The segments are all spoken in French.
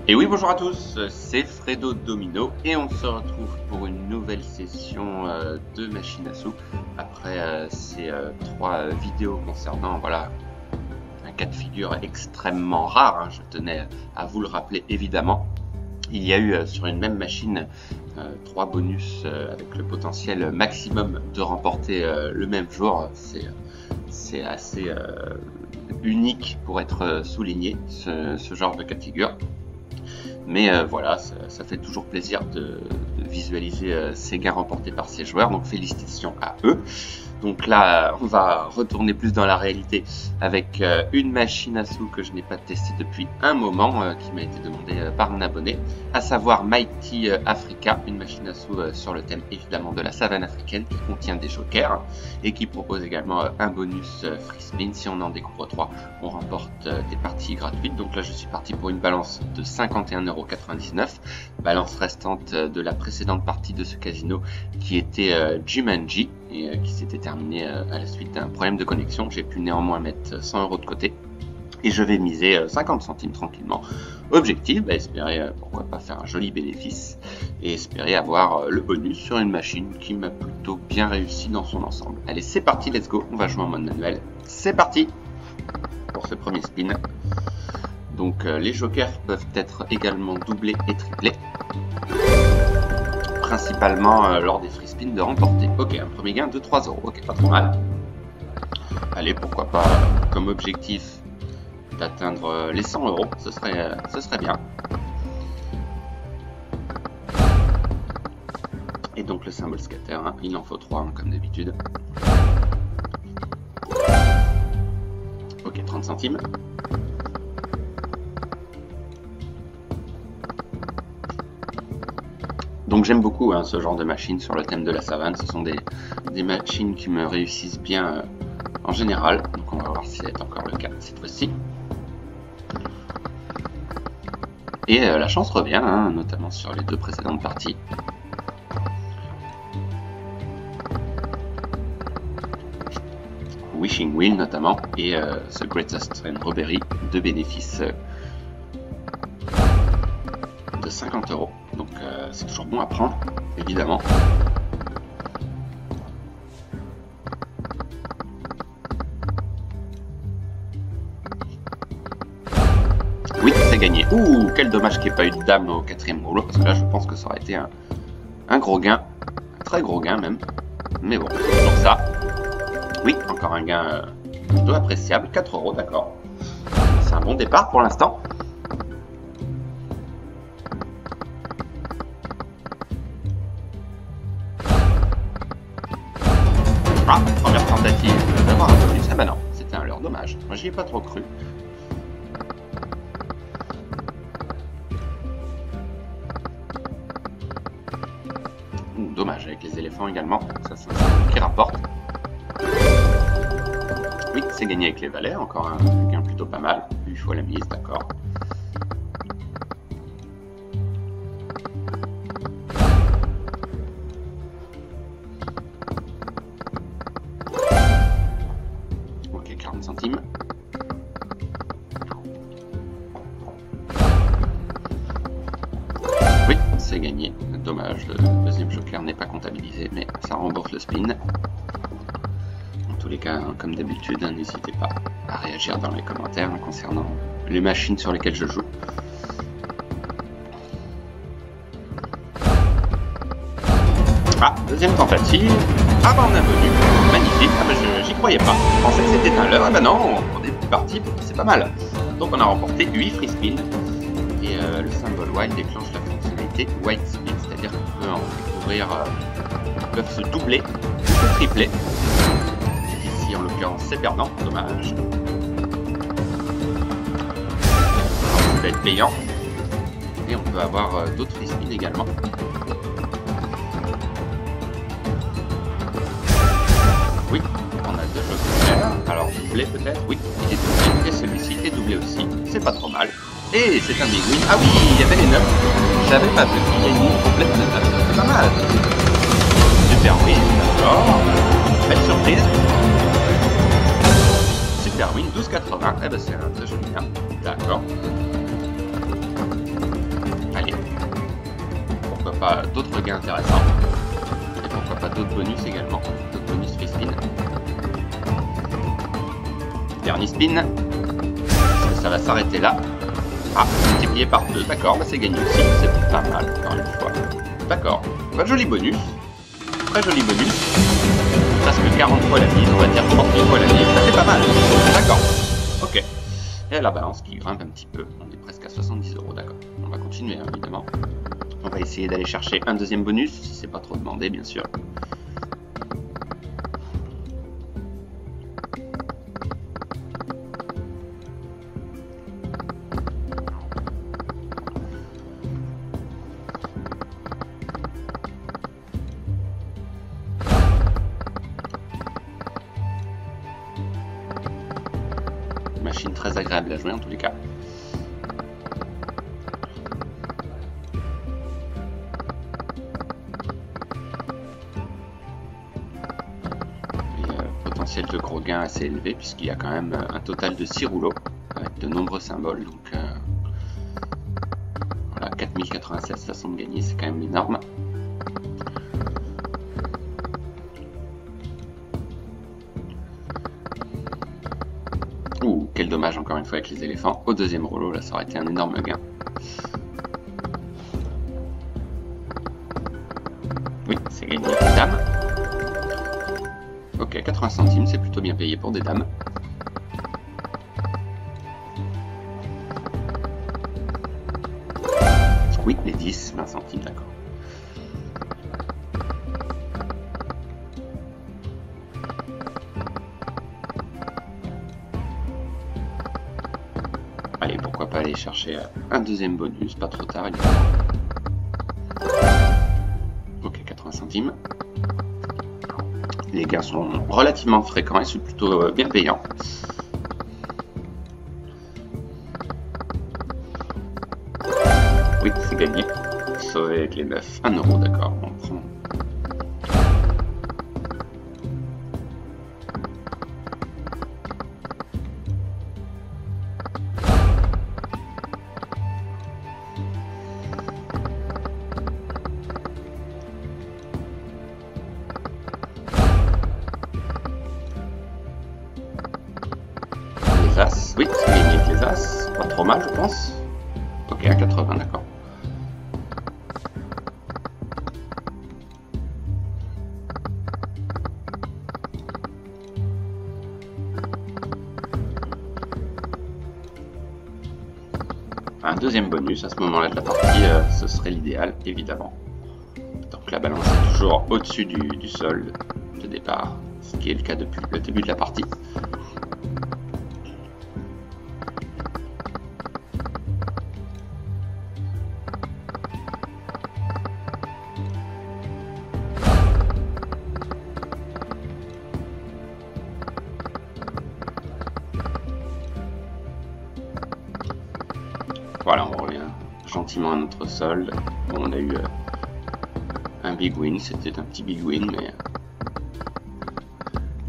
Et oui, bonjour à tous, c'est Fredo Domino et on se retrouve pour une nouvelle session de machine à sous après ces trois vidéos concernant un cas de figure extrêmement rare, hein, je tenais à vous le rappeler évidemment. Il y a eu sur une même machine 3 bonus avec le potentiel maximum de remporter le même jour. C'est assez unique pour être souligné ce genre de cas de figure. Mais voilà, ça fait toujours plaisir de visualiser ces gains remportés par ces joueurs, donc félicitations à eux. Donc là, on va retourner plus dans la réalité avec une machine à sous que je n'ai pas testée depuis un moment, qui m'a été demandée par un abonné, à savoir Mighty Africa, une machine à sous sur le thème évidemment de la savane africaine qui contient des jokers et qui propose également un bonus free spin. Si on en découvre 3, on remporte des parties gratuites. Donc là, je suis parti pour une balance de 51,99 €, balance restante de la précédente partie de ce casino qui était Jumanji et qui s'était terminé à la suite d'un problème de connexion. J'ai pu néanmoins mettre 100 € de côté et je vais miser 50 centimes tranquillement. Objectif, espérer pourquoi pas faire un joli bénéfice et espérer avoir le bonus sur une machine qui m'a plutôt bien réussi dans son ensemble. Allez, c'est parti, let's go, on va jouer en mode manuel. C'est parti pour ce premier spin. Donc les jokers peuvent être également doublés et triplés, principalement lors des free spins de remporter. Ok, un premier gain de 3 €, ok, pas trop mal. Allez, pourquoi pas comme objectif d'atteindre les 100 €, ce serait bien. Et donc le symbole scatter, hein, il en faut 3 hein, comme d'habitude. Ok, 30 centimes. Donc j'aime beaucoup hein, ce genre de machines sur le thème de la savane. Ce sont des machines qui me réussissent bien en général. Donc on va voir si c'est encore le cas cette fois-ci. Et la chance revient, hein, notamment sur les 2 précédentes parties. Wishing Wheel notamment et The Greatest and Robbery, 2 bénéfices de 50 €. Donc c'est toujours bon à prendre, évidemment. Oui, c'est gagné. Ouh, quel dommage qu'il n'y ait pas eu de dame au 4e rouleau, parce que là je pense que ça aurait été un gros gain, un très gros gain même. Mais bon, c'est toujours ça. Oui, encore un gain plutôt appréciable, 4 €, d'accord. C'est un bon départ pour l'instant. Ah, première tentative d'avoir un bonus. Ah bah non, c'était un leurre, dommage. Moi j'y ai pas trop cru. Dommage avec les éléphants également, ça c'est un qui rapporte. Oui, c'est gagné avec les valets, encore un gain plutôt pas mal. 8 fois la mise, d'accord. Ok, 40 centimes. Oui, c'est gagné. Dommage, le deuxième joker n'est pas comptabilisé, mais ça rembourse le spin. Dans tous les cas, hein, comme d'habitude, hein, n'hésitez pas à réagir dans les commentaires hein, concernant les machines sur lesquelles je joue. Ah, deuxième tentative. Ah bah on a venu. Magnifique. Ah bah j'y croyais pas. Je pensais que c'était un leurre. Ah bah non, on est parti, c'est pas mal. Donc on a remporté 8 free spin. Et le symbole white déclenche la fonctionnalité white spin, c'est-à-dire qu'on peut en découvrir, peuvent se doubler ou se tripler. Ici en l'occurrence c'est perdant, dommage. Ça peut être payant. Et on peut avoir d'autres free spins également. Oui, on a 2 jokers. Alors doublé peut-être, oui, il est doublé. Et celui-ci est doublé aussi, c'est pas trop mal. Et c'est un big win. Ah oui, il y avait les 9. J'avais pas vu qu'il y a une ligne complète de 9. C'est pas mal. Super win, d'accord. Belle surprise. Super win, 12,80. Eh ben c'est un très joli gain. D'accord. pas d'autres gains intéressants. Et pourquoi pas d'autres bonus également. D'autres bonus free spin. Dernier spin. Est-ce que ça va s'arrêter là? Ah, multiplié par 2, d'accord, bah c'est gagné aussi, c'est pas mal, encore une fois. D'accord, bah, joli bonus. Très joli bonus. Presque 40 fois la mise, on va dire 38 fois la mise, bah, c'est pas mal. D'accord, ok. Et la balance qui grimpe un petit peu, on est presque à 70 €, d'accord. On va continuer, hein, évidemment. On va essayer d'aller chercher un deuxième bonus, si c'est pas trop demandé, bien sûr. Machine très agréable à jouer en tous les cas. Et potentiel de gros gains assez élevé puisqu'il y a quand même un total de 6 rouleaux avec de nombreux symboles. Donc voilà, 4096 façons de gagner, c'est quand même énorme. Ouh, quel dommage encore une fois avec les éléphants. Au deuxième rouleau, là ça aurait été un énorme gain. Oui, c'est gagné avec les dames. Ok, 80 centimes, c'est plutôt bien payé pour des dames. Oui, les 10, 20 centimes, d'accord. Allez, pourquoi pas aller chercher un deuxième bonus, pas trop tard évidemment. Ok, 80 centimes. Les gains sont relativement fréquents et sont plutôt bien payants. Oui, c'est gagné. Sauvé avec les 9. 1 €, d'accord. On prend. Les As. Oui, c'est gagné avec les As. Pas trop mal, je pense. Ok, à 80, d'accord. Un deuxième bonus à ce moment-là de la partie, ce serait l'idéal, évidemment. Donc la balance est toujours au-dessus du solde de départ, ce qui est le cas depuis le début de la partie. Voilà, on revient gentiment à notre solde. Bon, on a eu un big win, c'était un petit big win, mais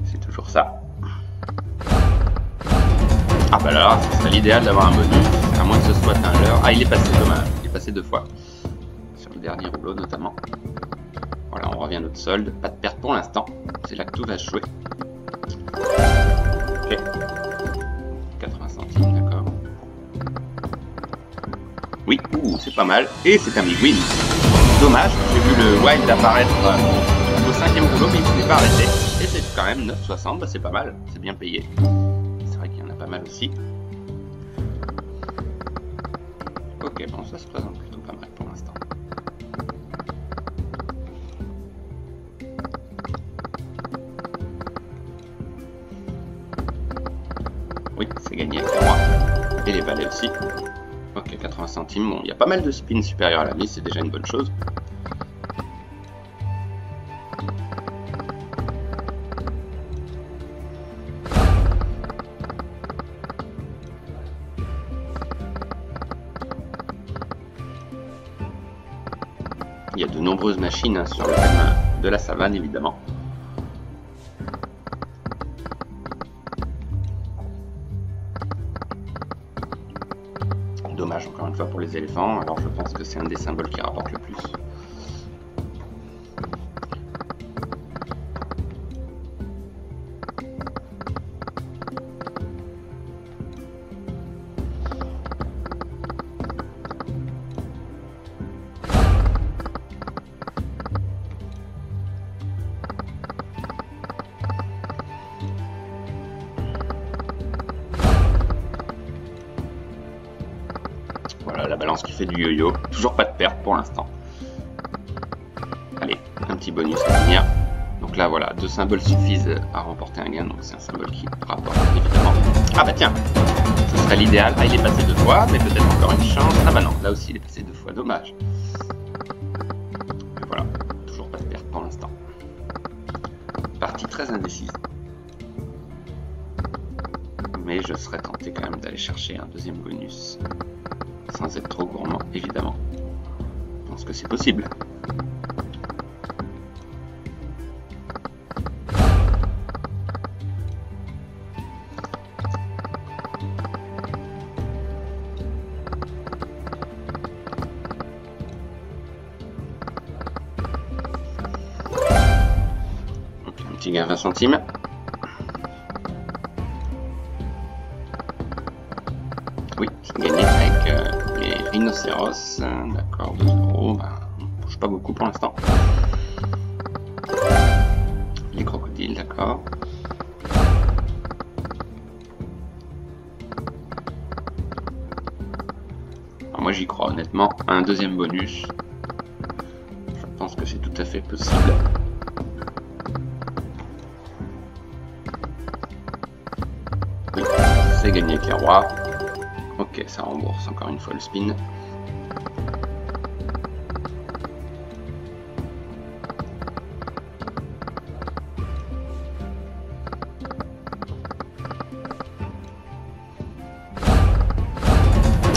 c'est toujours ça. Ah bah là, ce serait l'idéal d'avoir un bonus, à moins que ce soit un leurre. Ah, il est passé, dommage, il est passé 2 fois, sur le dernier rouleau notamment. Voilà, on revient à notre solde, pas de perte pour l'instant, c'est là que tout va se jouer. Ok, 80 centimes, d'accord. Oui, c'est pas mal. Et c'est un big win. Dommage, j'ai vu le wild apparaître au 5e rouleau, mais il ne s'est pas arrêté. Et c'est quand même 9,60, bah c'est pas mal, c'est bien payé. C'est vrai qu'il y en a pas mal aussi. Ok, bon, ça se présente plutôt pas mal pour l'instant. Oui, c'est gagné avec le roi. Et les valets aussi. Ok, 80 centimes. Bon, il y a pas mal de spins supérieurs à la mise, c'est déjà une bonne chose. Il y a de nombreuses machines sur le thème de la savane, évidemment. Dommage encore une fois pour les éléphants, alors je pense que c'est un des symboles qui rapporte le plus. balance qui fait du yo-yo. Toujours pas de perte pour l'instant. Allez, un petit bonus à venir. Donc là, voilà, 2 symboles suffisent à remporter un gain. Donc c'est un symbole qui rapporte, évidemment. Ah bah tiens, ce serait l'idéal. Ah, il est passé 2 fois, mais peut-être encore une chance. Ah bah non, là aussi, il est passé 2 fois. Dommage. Et voilà, toujours pas de perte pour l'instant. Partie très indécise. Mais je serais tenté quand même d'aller chercher un deuxième bonus. Sans être trop gourmand, évidemment. Je pense que c'est possible. Donc, un petit gain 20 centimes. Oui, j'ai gagné avec les rhinocéros. D'accord, 2 €. Ben, on ne bouge pas beaucoup pour l'instant. Les crocodiles, d'accord. Moi j'y crois honnêtement. Un deuxième bonus. Je pense que c'est tout à fait possible. Oui, c'est gagné avec les rois. Ok, ça rembourse encore une fois le spin.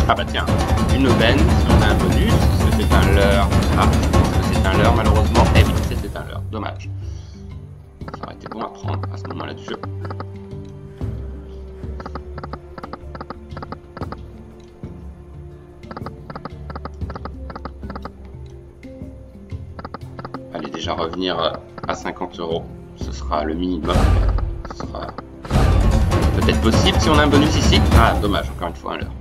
Ah bah tiens, une aubaine, si on a un bonus, est-ce que c'est un leurre? Ah, je pense que c'est un leurre malheureusement. Eh oui, c'était un leurre, dommage. Ça aurait été bon à prendre à ce moment-là du jeu. Allez déjà revenir à 50 €, ce sera le minimum. Ce sera peut-être possible si on a un bonus ici. Ah, dommage, encore une fois un leurre.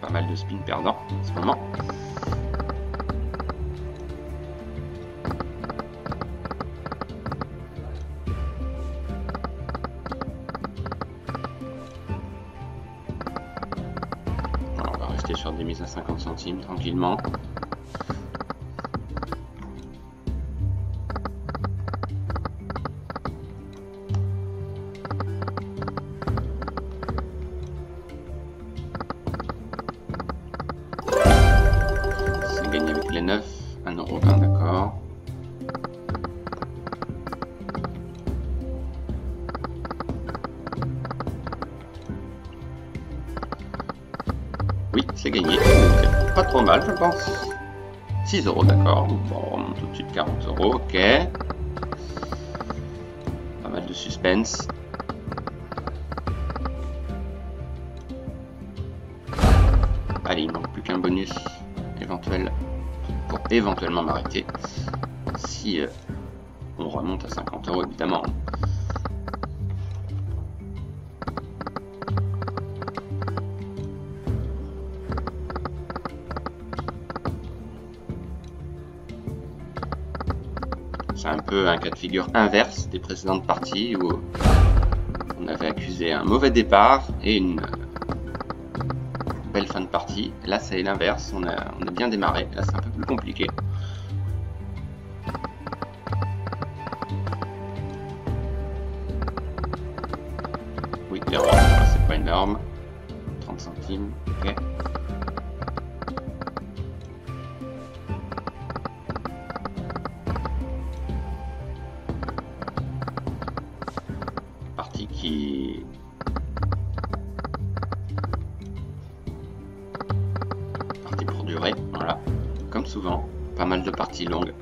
Pas mal de spin perdants en ce moment. Alors, on va rester sur des mises à 50 centimes tranquillement. Gagner avec les 9, 1,20 €, d'accord. Oui, c'est gagné. Donc, pas trop mal, je pense. 6 €, d'accord. Bon, on remonte au-dessus de 40 €, ok. Pas mal de suspense. Allez, il manque plus qu'un bonus éventuel pour éventuellement m'arrêter si on remonte à 50 € évidemment. C'est un peu un cas de figure inverse des précédentes parties où on avait accusé un mauvais départ et une belle fin de partie. Là c'est l'inverse, on a bien démarré, là c'est un peu plus compliqué. Oui, les rois, c'est pas énorme. 30 centimes, ok. Partie qui... Partie pour durer, voilà. Comme souvent, pas mal de parties longues,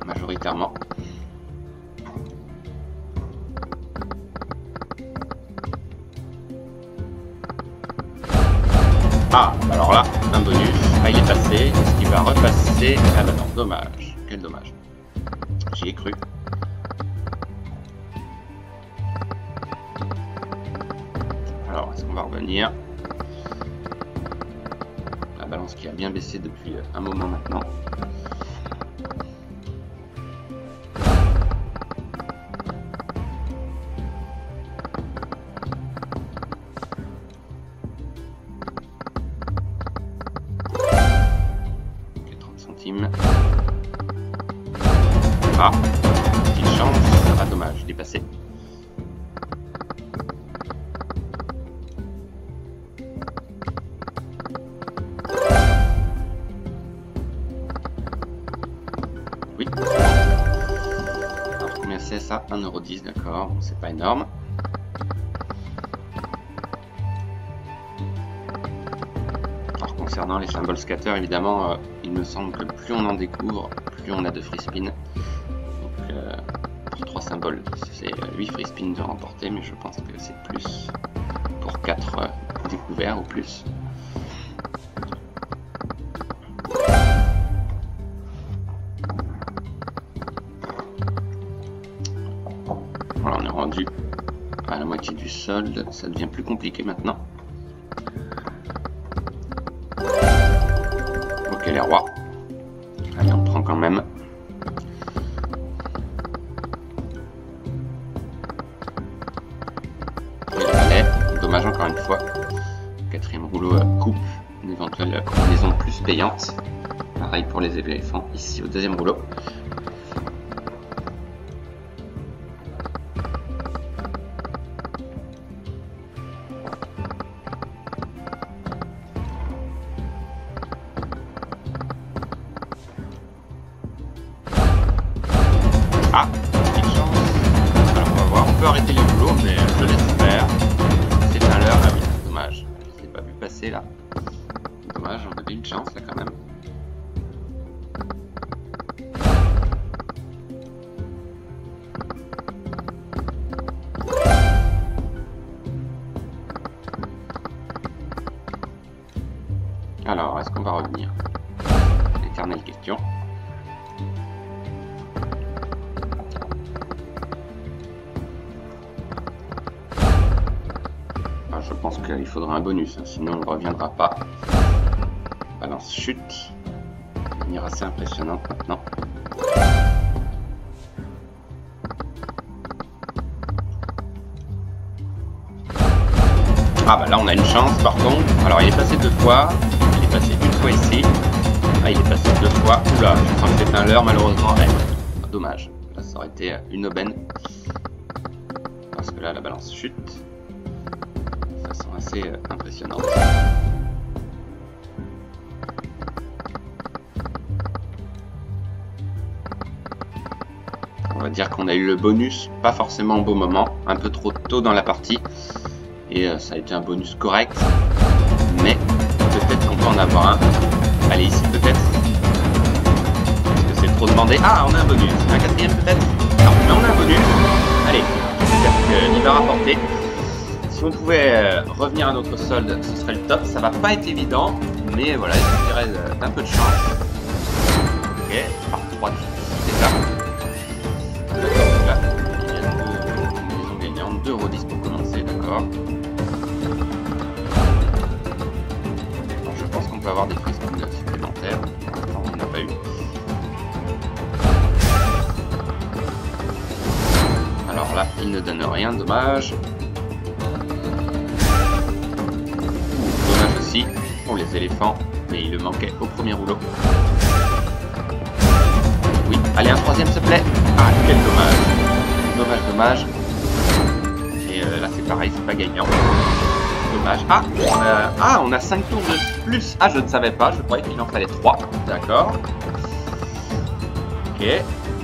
majoritairement. Ah, alors là, un bonus. Ah, il est passé. Est-ce qu'il va repasser? Ah bah non, dommage. Quel dommage. J'y ai cru. Alors, est-ce qu'on va revenir? La balance qui a bien baissé depuis un moment maintenant. ultime. Ah, petite chance. Ah, dommage, il est passé. Oui. Alors, combien c'est ça? 1,10 €, d'accord. Bon, c'est pas énorme. Alors, concernant les symboles scatter, évidemment, il me semble que plus on en découvre, plus on a de free spin. Donc, pour 3 symboles, c'est 8 free spin de remporter, mais je pense que c'est plus pour 4 découverts ou plus. Voilà, on est rendu à la moitié du solde, ça devient plus compliqué maintenant. Ok les rois. Allez, on prend quand même. Et le valet, dommage encore une fois. Quatrième rouleau coupe une éventuelle combinaison plus payante. Pareil pour les éléphants ici au deuxième rouleau. Ah, petite chance. Alors on va voir, on peut arrêter les rouleaux, mais je laisse faire. C'est un leurre, ah oui, dommage. Je l'ai pas vu passer là. Dommage, on avait une chance là quand même. Alors, est-ce qu'on va revenir? L'éternelle question. Je pense qu'il faudra un bonus, hein, sinon on ne reviendra pas. Balance chute. De manière assez impressionnante maintenant. Ah bah là on a une chance par contre. Alors il est passé 2 fois. Il est passé une fois ici. Ah il est passé 2 fois. Oula, je sens que c'est un leurre malheureusement. Ah, dommage. Là ça aurait été une aubaine. Parce que là la balance chute. Assez impressionnante. On va dire qu'on a eu le bonus, pas forcément au bon moment, un peu trop tôt dans la partie, et ça a été un bonus correct, mais peut-être qu'on peut en avoir un. Allez, ici peut-être. Est-ce que c'est trop demandé? Ah, on a un bonus. Un quatrième peut-être? Non, mais on a un bonus. Allez, j'espère qu'il va rapporter. Si on pouvait revenir à notre solde, ce serait le top. Ça va pas être évident, mais voilà, il suffirait d'un peu de chance. Ok, par 3 c'est ça. Là, il y a 2 combinaisons gagnantes, 2,10 € pour commencer, d'accord. Je pense qu'on peut avoir des free spins supplémentaires. Pour l'instant, on n'en a pas eu. Alors là, il ne donne rien, dommage. Pour les éléphants, mais il le manquait au premier rouleau. Oui, allez, un troisième s'il te plaît. Ah, quel dommage. Dommage, dommage. Et là c'est pareil, c'est pas gagnant. Dommage. Ah, on a 5 tours de plus. Ah, je ne savais pas, je croyais qu'il en fallait 3. D'accord. Ok,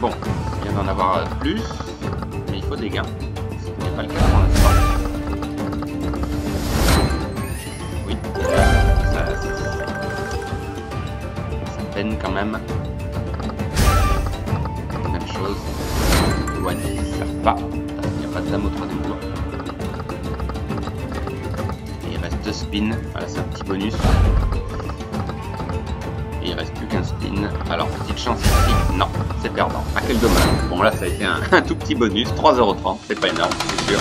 bon, il vient d'en avoir plus, mais il faut des gains. Ce n'est pas le cas pour l'instant. Peine quand même. Même chose. Ouais, ça ne sert pas. Il n'y a pas de dame au troisième tour. Et il reste 2 spins. Voilà, c'est un petit bonus. Et il reste plus qu'un spin. Alors, petite chance ici. Non, c'est perdant. Ah, quel dommage. Bon, là, ça a été un tout petit bonus. 3,30 €. C'est pas énorme, c'est sûr.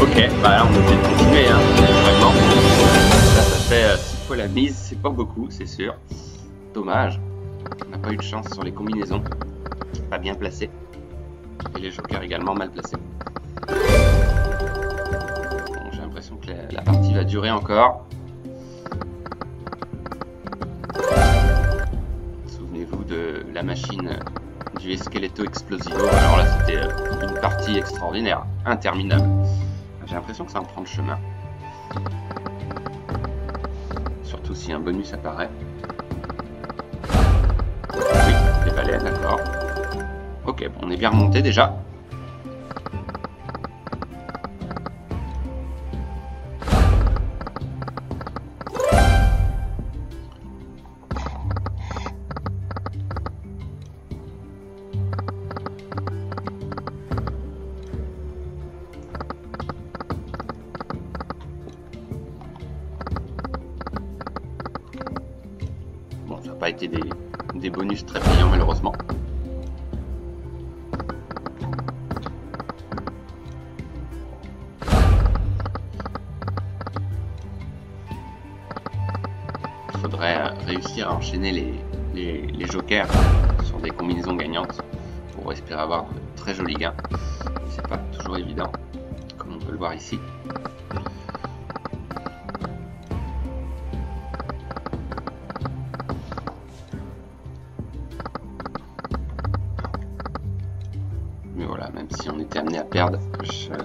Ok, bah là, on est obligé de continuer. Hein. Vraiment. Ça fait 6 fois la mise. C'est pas beaucoup, c'est sûr. Dommage, on n'a pas eu de chance sur les combinaisons, pas bien placées, et les jokers également mal placés. Bon, j'ai l'impression que la partie va durer encore. du Esqueleto Explosivo. Alors là, c'était une partie extraordinaire, interminable. J'ai l'impression que ça en prend le chemin. Surtout si un bonus apparaît. Oui, des balais, d'accord. Ok, bon, on est bien remonté déjà. Pas été des bonus très payants malheureusement. Il faudrait réussir à enchaîner les jokers sur des combinaisons gagnantes pour espérer avoir de très jolis gains. C'est pas toujours évident, comme on peut le voir ici. Mais voilà, même si on était amené à perdre,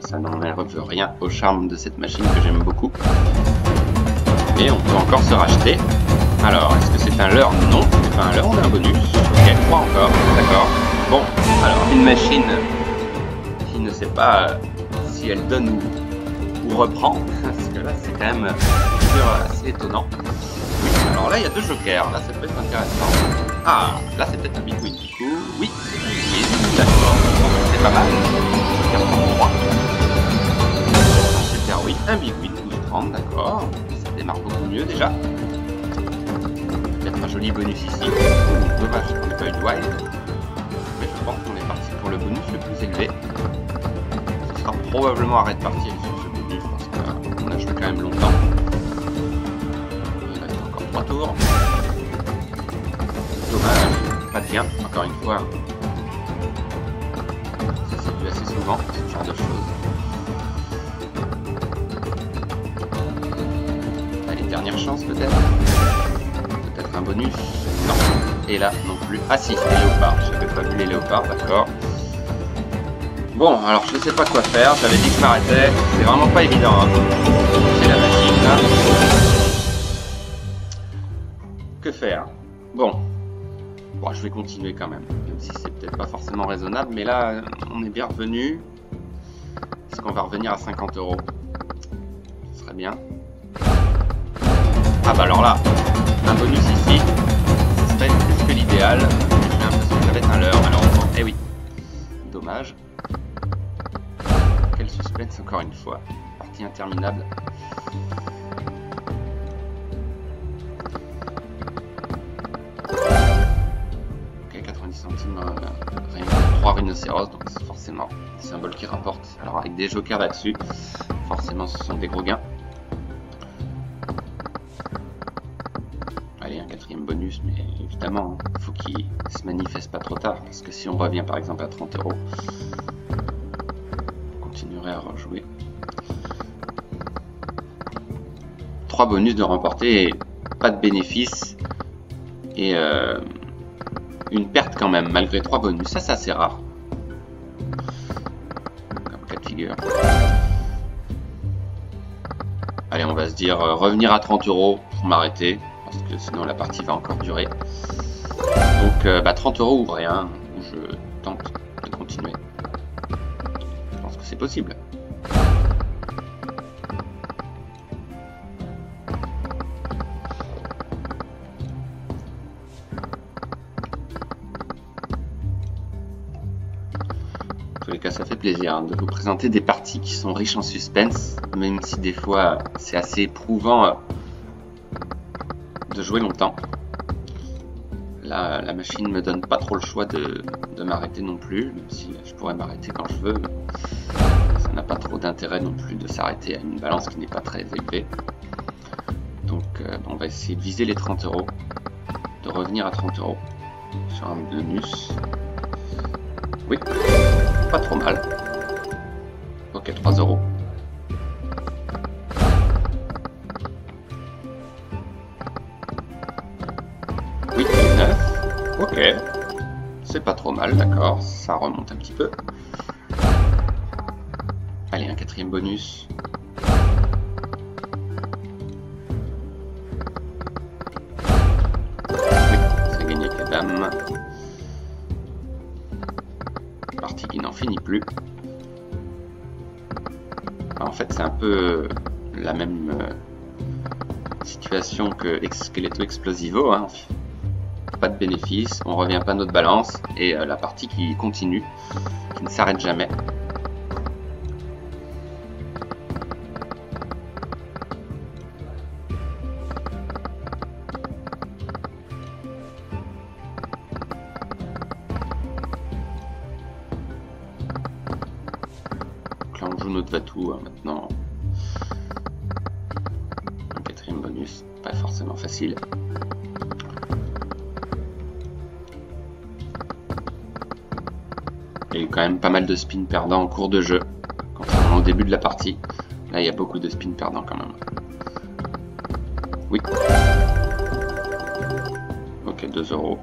ça n'enlève rien au charme de cette machine que j'aime beaucoup. Et on peut encore se racheter. Alors, est-ce que c'est un leurre? Non, c'est pas un leurre, on a un bonus. Ok, 3 encore, d'accord. Bon, alors, une machine qui ne sait pas si elle donne ou reprend, parce que là, c'est quand même assez étonnant. Oui, alors là, il y a 2 jokers, là, ça peut être intéressant. Ah, là, c'est peut-être un big win du coup. Oui, c'est un big win, d'accord. C'est pas mal. Joker 33. Super, oui, un big win, 12-30, d'accord. Ça démarre beaucoup mieux déjà. Peut-être un joli bonus ici. Dommage qu'on n'ait pas eu de wild. Mais je pense qu'on est parti pour le bonus le plus élevé. Ce sera probablement arrêt de partie sur ce bonus parce qu'on a joué quand même longtemps. Il reste encore 3 tours. Dommage, pas de gain, encore une fois. Ça s'est vu assez souvent, ce genre de choses. Allez, dernière chance peut-être. Peut-être un bonus. Non. Et là non plus. Ah si, les léopards. J'avais pas vu les léopards, d'accord. Bon, alors je sais pas quoi faire. J'avais dit que je m'arrêtais. C'est vraiment pas évident. Hein. C'est la machine là. Que faire? Bon. Bon, je vais continuer quand même si c'est peut-être pas forcément raisonnable, mais là, on est bien revenu. Est-ce qu'on va revenir à 50 €? Ce serait bien. Ah bah alors là, un bonus ici, ce serait plus que l'idéal. J'ai l'impression que ça va être un leurre, malheureusement. Eh oui, dommage. Quel suspense encore une fois. Partie interminable. Centimes, rien que 3 rhinocéros, donc c'est forcément des symboles qui rapportent. Alors avec des jokers là-dessus, forcément ce sont des gros gains. Allez, un 4e bonus, mais évidemment, il faut qu'il se manifeste pas trop tard, parce que si on revient par exemple à 30 €, on continuerait à rejouer. 3 bonus de remporter, pas de bénéfice, et une perte quand même, malgré 3 bonus. Ça, c'est assez rare. Comme cas de figure. Allez, on va se dire revenir à 30 € pour m'arrêter, parce que sinon la partie va encore durer. Donc, 30 € ou rien, où je tente de continuer. Je pense que c'est possible. En tous les cas, ça fait plaisir de vous présenter des parties qui sont riches en suspense, même si des fois c'est assez éprouvant de jouer longtemps. Là, la machine me donne pas trop le choix de m'arrêter non plus, même si je pourrais m'arrêter quand je veux. Mais ça n'a pas trop d'intérêt non plus de s'arrêter à une balance qui n'est pas très élevée. Donc on va essayer de viser les 30 €, de revenir à 30 € sur un bonus. Oui, pas trop mal. Ok, 3 €. Oui, 9. Ok, c'est pas trop mal, d'accord, ça remonte un petit peu. Allez, un quatrième bonus. Oui, c'est gagné avec les dames. Partie qui n'en finit plus. En fait, c'est un peu la même situation que Skeleto Explosivo, hein. Pas de bénéfice, on revient pas à notre balance et la partie qui continue, qui ne s'arrête jamais. Donc là on joue notre Vatou hein, maintenant. Un quatrième bonus, pas forcément facile. Il y a eu quand même pas mal de spins perdants en cours de jeu, contrairement au début de la partie. Là, il y a beaucoup de spins perdants quand même. Oui. Ok, 2 €.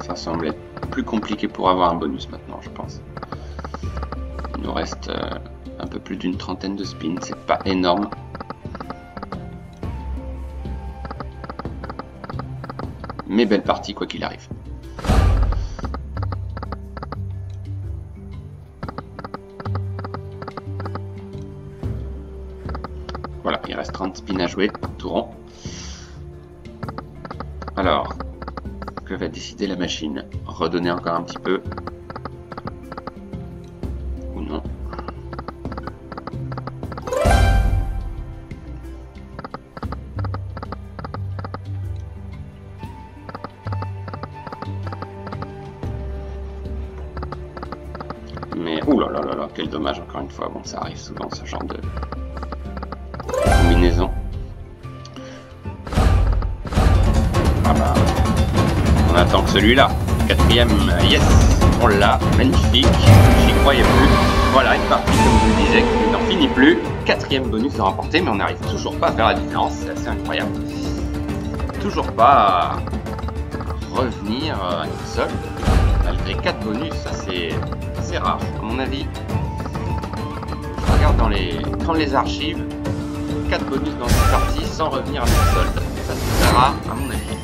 Ça semble être plus compliqué pour avoir un bonus maintenant, je pense. Il nous reste un peu plus d'une trentaine de spins, c'est pas énorme. Mais belle partie quoi qu'il arrive. Voilà, il reste 30 spins à jouer, tout rond. Alors, que va décider la machine? Redonner encore un petit peu. Ou non. Mais, ouh là là là là, quel dommage encore une fois. Bon, ça arrive souvent ce genre de combinaison. Ah bah, on attend que celui-là. Quatrième, yes, on l'a, magnifique. J'y croyais plus. Voilà, une partie, comme je vous disais, qui n'en finit plus. Quatrième bonus de remporter, mais on n'arrive toujours pas à faire la différence. C'est assez incroyable. Toujours pas à revenir à une seule, malgré 4 bonus. Ça, c'est rare, à mon avis. Je regarde dans les archives, 4 bonus dans une partie sans revenir à une solde. Ça, c'est très rare, à mon avis.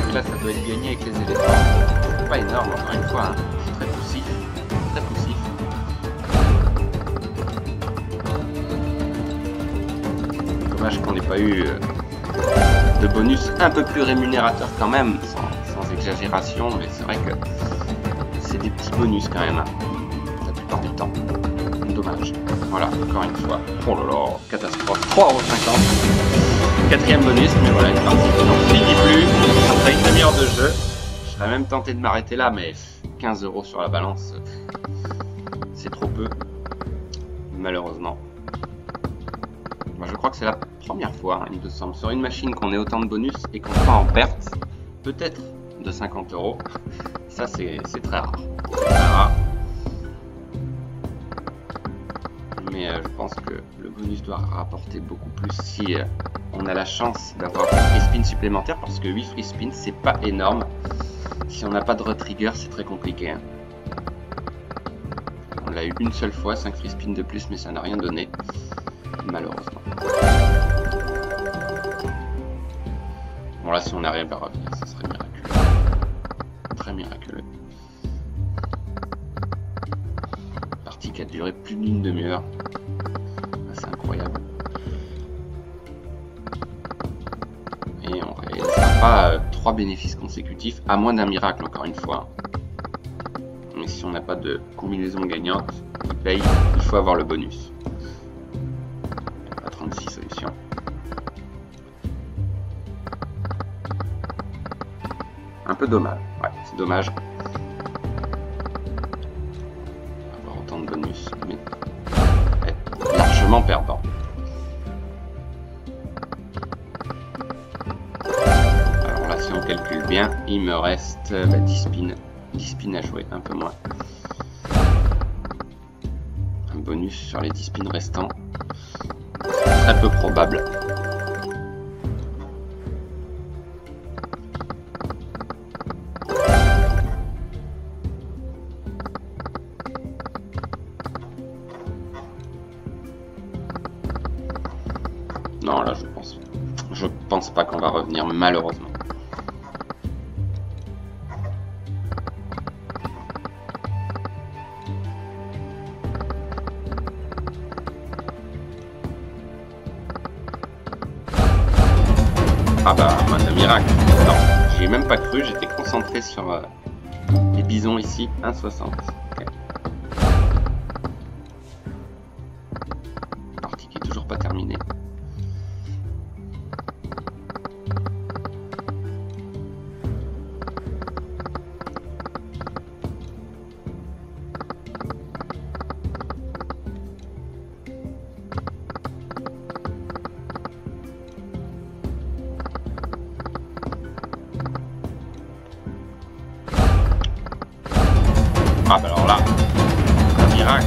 Donc là, ça doit être gagné avec les éléphants. C'est pas énorme, encore une fois. Hein. C'est très poussif. Très poussif. Dommage qu'on n'ait pas eu de bonus un peu plus rémunérateur quand même, sans exagération, mais c'est vrai que c'est des petits bonus quand même, hein, la plupart du temps. Dommage. Voilà, encore une fois. Oh là là, catastrophe. 3,50 €. Quatrième bonus, mais voilà, une partie qui n'en finit plus. Après une demi-heure de jeu, je serais même tenté de m'arrêter là, mais 15 € sur la balance, c'est trop peu, malheureusement. Moi, je crois que c'est la première fois, hein, il me semble, sur une machine qu'on ait autant de bonus et qu'on soit en perte, peut-être de 50 €. Ça, c'est très rare. Très rare. Mais je pense que le bonus doit rapporter beaucoup plus si on a la chance d'avoir un free spin supplémentaire, parce que 8 free spins, c'est pas énorme. Si on n'a pas de retrigger, c'est très compliqué. Hein. On l'a eu une seule fois, 5 free spins de plus, mais ça n'a rien donné, malheureusement. Bon là, si on arrive à revenir, ça serait miraculeux. Très miraculeux. Partie qui a duré plus d'une demi-heure. C'est incroyable. Et on ne réalisera pas 3 bénéfices consécutifs, à moins d'un miracle encore une fois. Mais si on n'a pas de combinaison gagnante qui paye, il faut avoir le bonus. Pas 36 solutions. Un peu dommage, ouais, c'est dommage. Avoir autant de bonus, mais être largement perdant. Alors là, si on calcule bien, il me reste 10 spins à jouer, un peu moins. bonus sur les 10 spins restants. Très peu probable. Non, là je pense pas qu'on va revenir, malheureusement. Ah bah, man de miracle. Non, j'y ai même pas cru, j'étais concentré sur les bisons ici, 1,60. Okay. Partie qui est toujours pas terminée. Ah bah alors là, un miracle,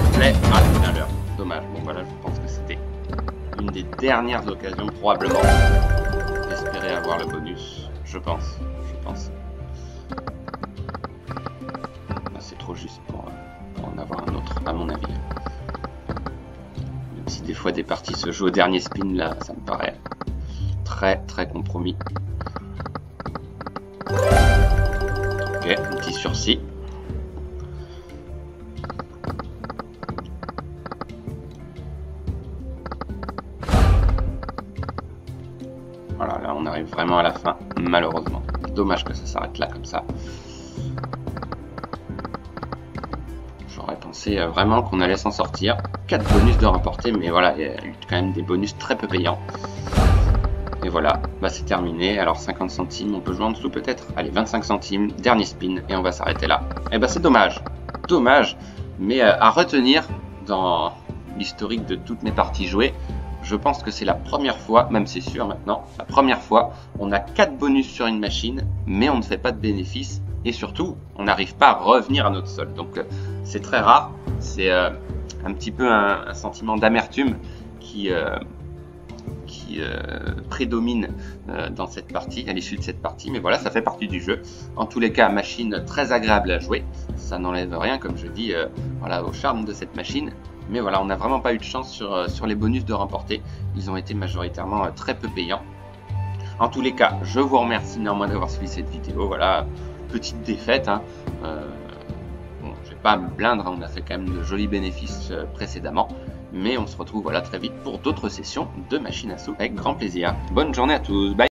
complet à tout à l'heure. Dommage, bon voilà, je pense que c'était une des dernières occasions probablement d'espérer avoir le bonus, je pense. Bah, c'est trop juste pour en avoir un autre, à mon avis. Même si des fois des parties se jouent au dernier spin, là, ça me paraît très compromis. Ok, un petit sursis. Voilà, là on arrive vraiment à la fin, malheureusement. Dommage que ça s'arrête là comme ça. J'aurais pensé vraiment qu'on allait s'en sortir. 4 bonus de rapporter, mais voilà, il y a eu quand même des bonus très peu payants. Et voilà, bah c'est terminé. Alors 50 centimes, on peut jouer en dessous peut-être. Allez, 25 centimes, dernier spin, et on va s'arrêter là. Et bah c'est dommage, mais à retenir dans l'historique de toutes mes parties jouées, je pense que c'est la première fois, même c'est sûr maintenant, la première fois, on a 4 bonus sur une machine, mais on ne fait pas de bénéfice, et surtout, on n'arrive pas à revenir à notre solde. Donc c'est très rare, c'est un petit peu un sentiment d'amertume qui prédomine dans cette partie, à l'issue de cette partie, mais voilà, ça fait partie du jeu. En tous les cas, machine très agréable à jouer, ça n'enlève rien, comme je dis, voilà, au charme de cette machine. Mais voilà, on n'a vraiment pas eu de chance sur les bonus de remporter. Ils ont été majoritairement très peu payants. En tous les cas, je vous remercie néanmoins d'avoir suivi cette vidéo. Voilà, petite défaite. Hein. Bon, je vais pas me plaindre, hein, on a fait quand même de jolis bénéfices précédemment. Mais on se retrouve voilà, très vite pour d'autres sessions de machine à sous avec grand plaisir. Bonne journée à tous, bye!